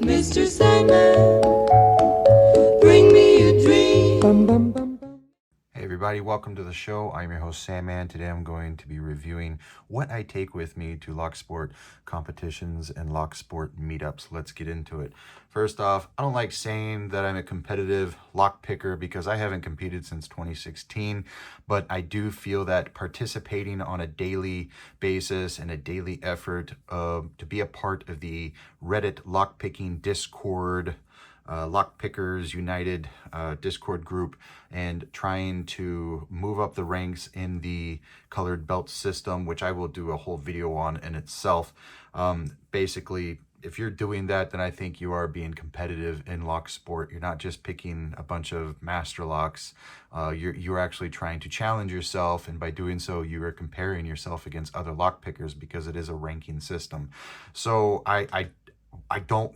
Mr. Sandman, bring me a dream. Hey everybody, welcome to the show. I'm your host Sandman. Today I'm going to be reviewing what I take with me to Locksport competitions and Locksport meetups. Let's get into it. First off, I don't like saying that I'm a competitive lockpicker because I haven't competed since 2016, but I do feel that participating on a daily basis and a daily effort to be a part of the Reddit lockpicking Discord, Lockpickers United Discord group, and trying to move up the ranks in the colored belt system, which I will do a whole video on in itself. Basically, if you're doing that, then I think you are being competitive in Locksport. You're not just picking a bunch of master locks. You're actually trying to challenge yourself, and by doing so, you are comparing yourself against other lockpickers because it is a ranking system. So I don't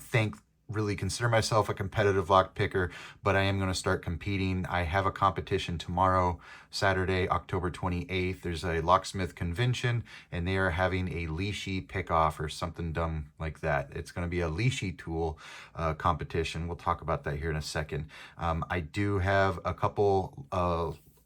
really consider myself a competitive lockpicker, but I am going to start competing. I have a competition tomorrow, Saturday, October 28th. There's a locksmith convention, and they are having a Lishi pick-off or something dumb like that. It's going to be a Lishi tool competition. We'll talk about that here in a second. I do have a couple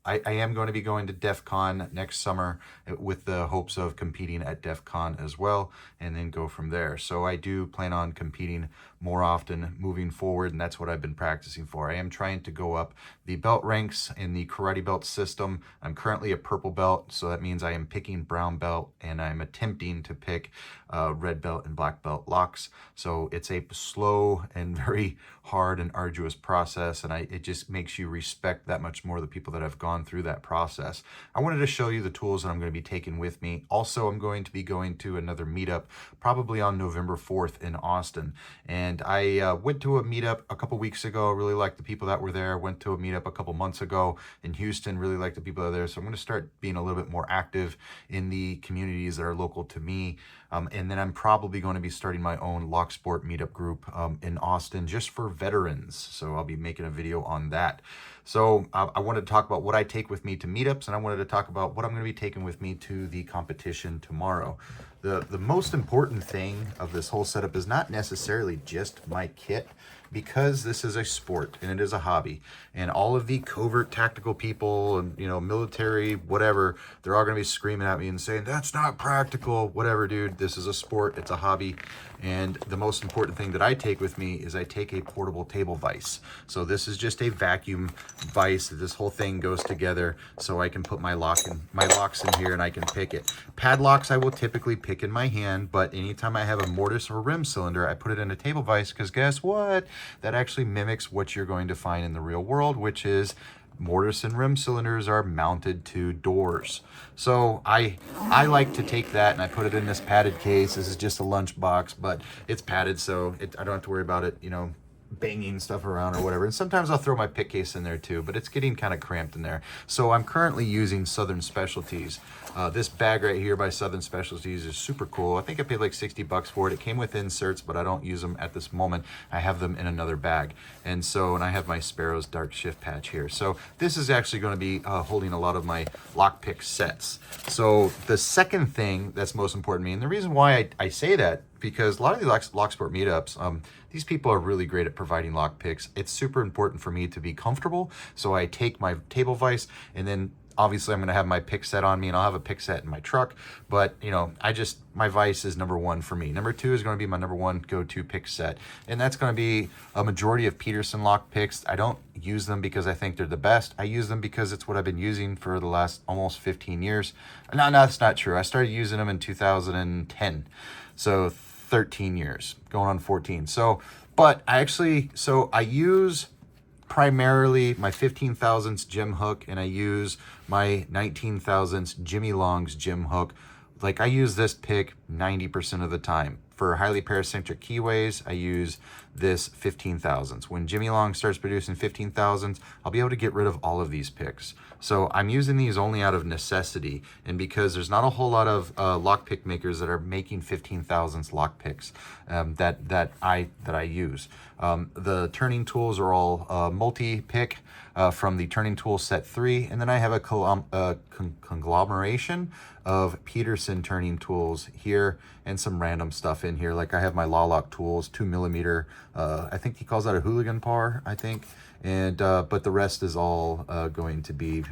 I am going to be going to DEF CON next summer with the hopes of competing at DEF CON as well, and then go from there. So I do plan on competing more often moving forward, and that's what I've been practicing for. I am trying to go up the belt ranks in the karate belt system. I'm currently a purple belt, so that means I am picking brown belt, and I'm attempting to pick red belt and black belt locks. So it's a slow and very hard and arduous process, and it just makes you respect that much more the people that have gone through that process. I wanted to show you the tools that I'm going to be taking with me. Also, I'm going to be going to another meetup probably on November 4th in Austin, and I went to a meetup a couple weeks ago. Really liked the people that were there. Went to a meetup a couple months ago in Houston. Really liked the people that are there. So I'm going to start being a little bit more active in the communities that are local to me. And then I'm probably going to be starting my own Locksport Meetup group in Austin just for veterans. So I'll be making a video on that. So I wanted to talk about what I take with me to meetups, and I wanted to talk about what I'm going to be taking with me to the competition tomorrow. The most important thing of this whole setup is not necessarily just my kit, because this is a sport and it is a hobby, and all of the covert tactical people and, you know, military, whatever, they're all going to be screaming at me and saying, that's not practical, whatever, dude. This is a sport, it's a hobby. And the most important thing that I take with me is I take a portable table vise. So this is just a vacuum vise. This whole thing goes together so I can put my locks in here and I can pick it. Padlocks I will typically pick in my hand, but anytime I have a mortise or rim cylinder, I put it in a table vise, because guess what? That actually mimics what you're going to find in the real world, which is mortise and rim cylinders are mounted to doors. So I like to take that and I put it in this padded case. This is just a lunch box, but it's padded, so I don't have to worry about it, you know, banging stuff around or whatever. And sometimes I'll throw my pick case in there too, but it's getting kind of cramped in there. So I'm currently using Southern Specialties. This bag right here by Southern Specialties is super cool. I think I paid like 60 bucks for it. It came with inserts, but I don't use them at this moment. I have them in another bag. And I have my Sparrow's Dark Shift patch here. So this is actually going to be holding a lot of my lockpick sets. So the second thing that's most important to me, and the reason why I say that, because a lot of the Locksport meetups, these people are really great at providing lock picks. It's super important for me to be comfortable. So I take my table vise, and then obviously I'm going to have my pick set on me, and I'll have a pick set in my truck. But, you know, my vise is number one for me. Number two is going to be my number one go-to pick set. And that's going to be a majority of Peterson lock picks. I don't use them because I think they're the best. I use them because it's what I've been using for the last almost 15 years. No, that's not true. I started using them in 2010. So 13 years, going on 14. But I use primarily my 15 thousandths gem hook, and I use my 19 thousandths Jimy Longs gem hook. Like, I use this pick 90% of the time. For highly paracentric keyways, I use this 15 thousandths. When Jimy Long starts producing 15 thousandths, I'll be able to get rid of all of these picks. So I'm using these only out of necessity, and because there's not a whole lot of lockpick makers that are making 15 thousandths lockpicks that I use. The turning tools are all Multipick from the turning tool set 3, and then I have a conglomeration of Peterson turning tools here and some random stuff in here. Like I have my Lock tools, 2mm. I think he calls that a hooligan par, I think. And but the rest is all going to be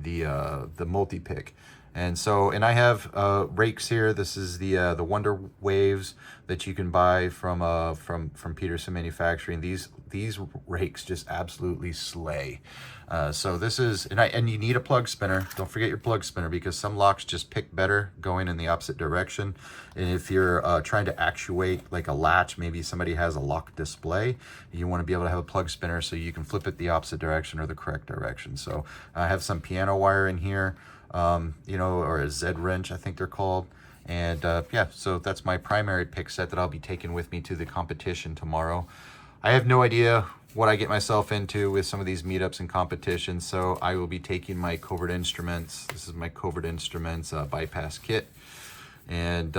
the multi-pick. And so, and I have rakes here. This is the Wonder Waves that you can buy from Peterson Manufacturing. These rakes just absolutely slay. So this is, and you need a plug spinner. Don't forget your plug spinner, because some locks just pick better going in the opposite direction. And if you're trying to actuate like a latch, maybe somebody has a lock display, you want to be able to have a plug spinner so you can flip it the opposite direction or the correct direction. So I have some piano wire in here, you know, or a Z wrench, I think they're called. And yeah, so that's my primary pick set that I'll be taking with me to the competition tomorrow. I have no idea what I get myself into with some of these meetups and competitions, so I will be taking my Covert Instruments. This is my Covert Instruments bypass kit. And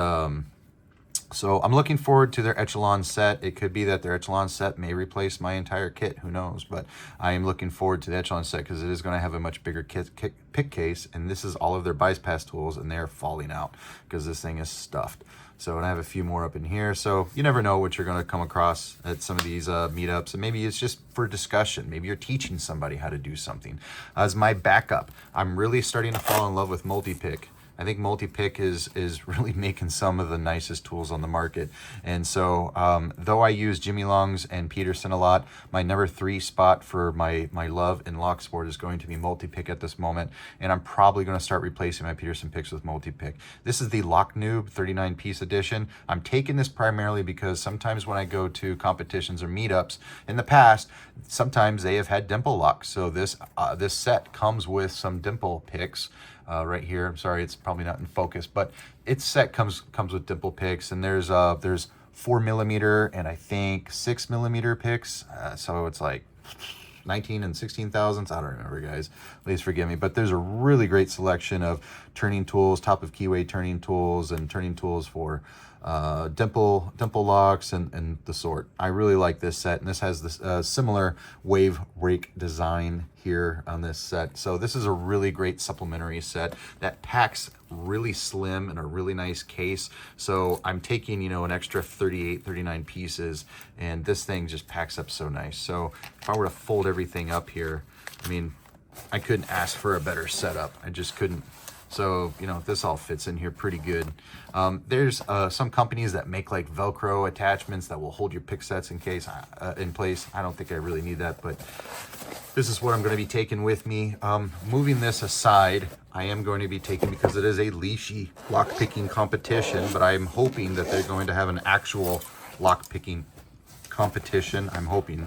so I'm looking forward to their Echelon set. It could be that their Echelon set may replace my entire kit, who knows, but I am looking forward to the Echelon set because it is going to have a much bigger pick case, and this is all of their bypass tools, and they're falling out because this thing is stuffed. So, and I have a few more up in here. So you never know what you're going to come across at some of these meetups. And maybe it's just for discussion. Maybe you're teaching somebody how to do something. As my backup, I'm really starting to fall in love with Multipick. I think Multipick is really making some of the nicest tools on the market. And so, though I use Jimy Longs and Peterson a lot, my number 3 spot for my love in Locksport is going to be Multipick at this moment. And I'm probably going to start replacing my Peterson picks with Multipick. This is the Lock Noob 39-piece edition. I'm taking this primarily because sometimes when I go to competitions or meetups in the past, sometimes they have had dimple locks. So this set comes with some dimple picks. Right here. I'm sorry, it's probably not in focus, but its set comes with dimple picks, and there's 4mm and I think 6mm picks. So it's like 19 and 16 thousandths. I don't remember, guys. Please forgive me. But there's a really great selection of turning tools, top of keyway turning tools, and turning tools for dimple locks and the sort. I really like this set, and this has this similar wave rake design here on this set. So this is a really great supplementary set that packs really slim in a really nice case. So I'm taking, you know, an extra 38, 39 pieces, and this thing just packs up so nice. So if I were to fold everything up here, I mean, I couldn't ask for a better setup. I just couldn't. So, you know, this all fits in here pretty good. There's some companies that make like Velcro attachments that will hold your pick sets in place. I don't think I really need that, but this is what I'm going to be taking with me. Moving this aside, I am going to be taking, because it is a Lishi lockpicking competition, but I'm hoping that they're going to have an actual lockpicking competition. I'm hoping.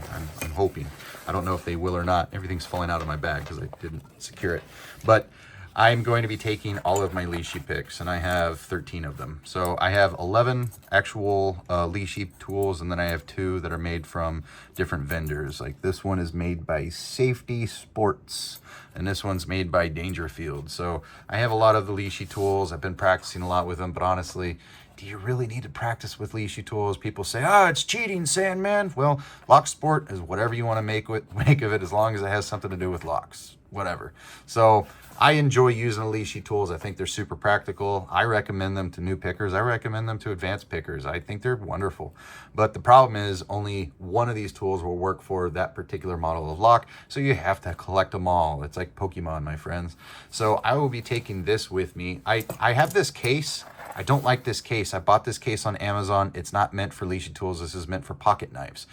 I don't know if they will or not. Everything's falling out of my bag because I didn't secure it. But I'm going to be taking all of my Lishi picks, and I have 13 of them. So I have 11 actual Lishi tools, and then I have 2 that are made from different vendors. Like this one is made by Safety Sports, and this one's made by Dangerfield. So I have a lot of the Lishi tools. I've been practicing a lot with them, but honestly, do you really need to practice with Lishi tools? People say, oh, it's cheating, Sandman. Well, Locksport is whatever you want to make of it, as long as it has something to do with locks, whatever. So I enjoy using Lishi tools. I think they're super practical. I recommend them to new pickers. I recommend them to advanced pickers. I think they're wonderful. But the problem is only one of these tools will work for that particular model of lock, so you have to collect them all. It's like Pokemon, my friends. So I will be taking this with me. I have this case. I don't like this case. I bought this case on Amazon. It's not meant for Lishi tools. This is meant for pocket knives.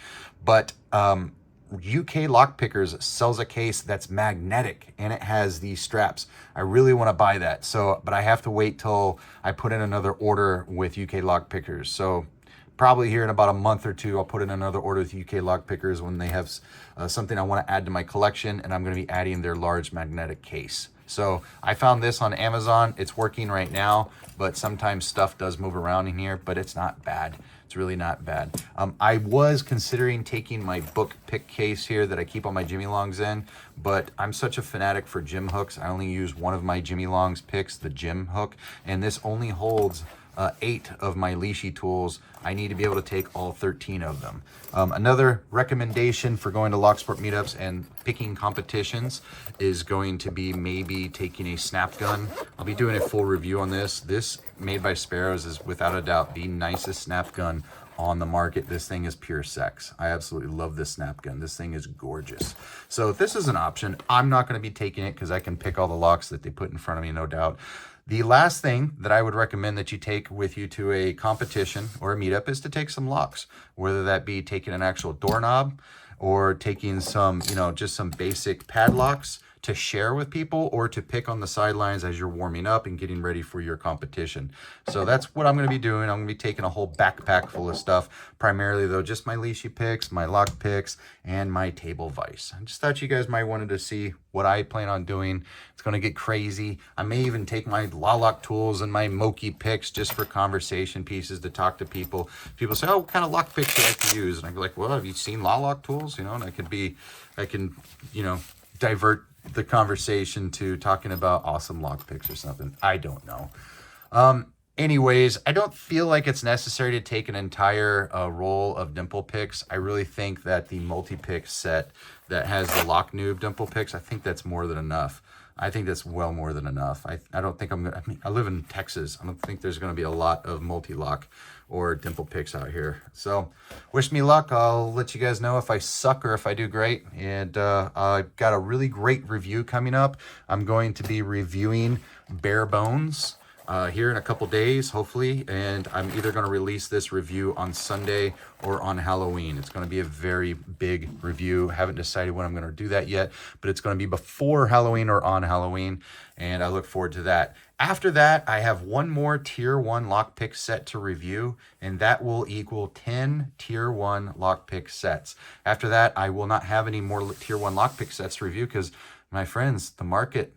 But UK Lockpickers sells a case that's magnetic, and it has these straps. I really want to buy that. So, but I have to wait till I put in another order with UK Lockpickers. So probably here in about a month or 2, I'll put in another order with UK Lockpickers when they have something I want to add to my collection, and I'm going to be adding their large magnetic case. So I found this on Amazon. It's working right now, but sometimes stuff does move around in here, but it's not bad. It's really not bad. I was considering taking my book pick case here that I keep all my Jimy Longs in, but I'm such a fanatic for gym hooks. I only use one of my Jimy Longs picks, the gym hook, and this only holds 8 of my Lishi tools. I need to be able to take all 13 of them. Another recommendation for going to Locksport meetups and picking competitions is going to be maybe taking a snap gun. I'll be doing a full review on this. This, made by Sparrows, is without a doubt the nicest snap gun on the market. This thing is pure sex. I absolutely love this snap gun. This thing is gorgeous. So if this is an option, I'm not going to be taking it because I can pick all the locks that they put in front of me, no doubt. The last thing that I would recommend that you take with you to a competition or a meetup is to take some locks, whether that be taking an actual doorknob or taking some, you know, just some basic padlocks to share with people or to pick on the sidelines as you're warming up and getting ready for your competition. So that's what I'm going to be doing. I'm going to be taking a whole backpack full of stuff, primarily though just my Lishi picks, my lock picks, and my table vise. I just thought you guys might wanted to see what I plan on doing. It's going to get crazy. I may even take my lock tools and my Moki picks just for conversation pieces to talk to people. People say, oh, what kind of lock picks do you like to use? And I'd be like, well, have you seen lock tools? You know, and I can, you know, divert the conversation to talking about awesome lock picks or something. I don't know. Anyways, I don't feel like it's necessary to take an entire roll of dimple picks. I really think that the Multipick set that has the lock noob dimple picks, I think that's more than enough. I think that's well more than enough. I don't think I'm gonna, I mean, I live in Texas. I don't think there's gonna be a lot of multi-lock or dimple picks out here. So wish me luck. I'll let you guys know if I suck or if I do great. And I've got a really great review coming up. I'm going to be reviewing Bare Bones here in a couple days, hopefully, and I'm either going to release this review on Sunday or on Halloween. It's going to be a very big review. Haven't decided when I'm going to do that yet, but it's going to be before Halloween or on Halloween, and I look forward to that. After that, I have one more tier 1 lockpick set to review, and that will equal 10 tier 1 lockpick sets. After that, I will not have any more tier 1 lockpick sets to review because, my friends, the market,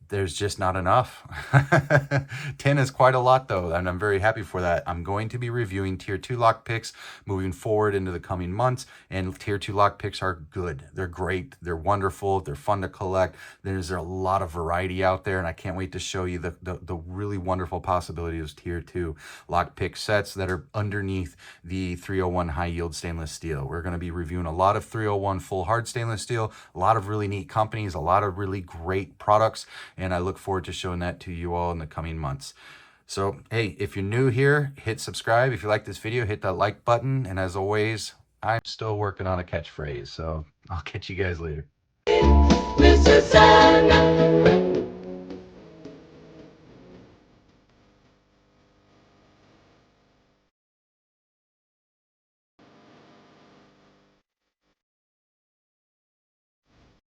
there's just not enough. 10 is quite a lot though, and I'm very happy for that. I'm going to be reviewing tier 2 lockpicks moving forward into the coming months, and tier 2 lockpicks are good. They're great. They're wonderful. They're fun to collect. There's a lot of variety out there, and I can't wait to show you the really wonderful possibilities of tier 2 lockpick sets that are underneath the 301 high yield stainless steel. We're going to be reviewing a lot of 301 full hard stainless steel, a lot of really neat companies, a lot of really great products, and I look forward to showing that to you all in the coming months. So, hey, if you're new here, hit subscribe. If you like this video, hit that like button. And as always, I'm still working on a catchphrase, so I'll catch you guys later. Mr. Sandman.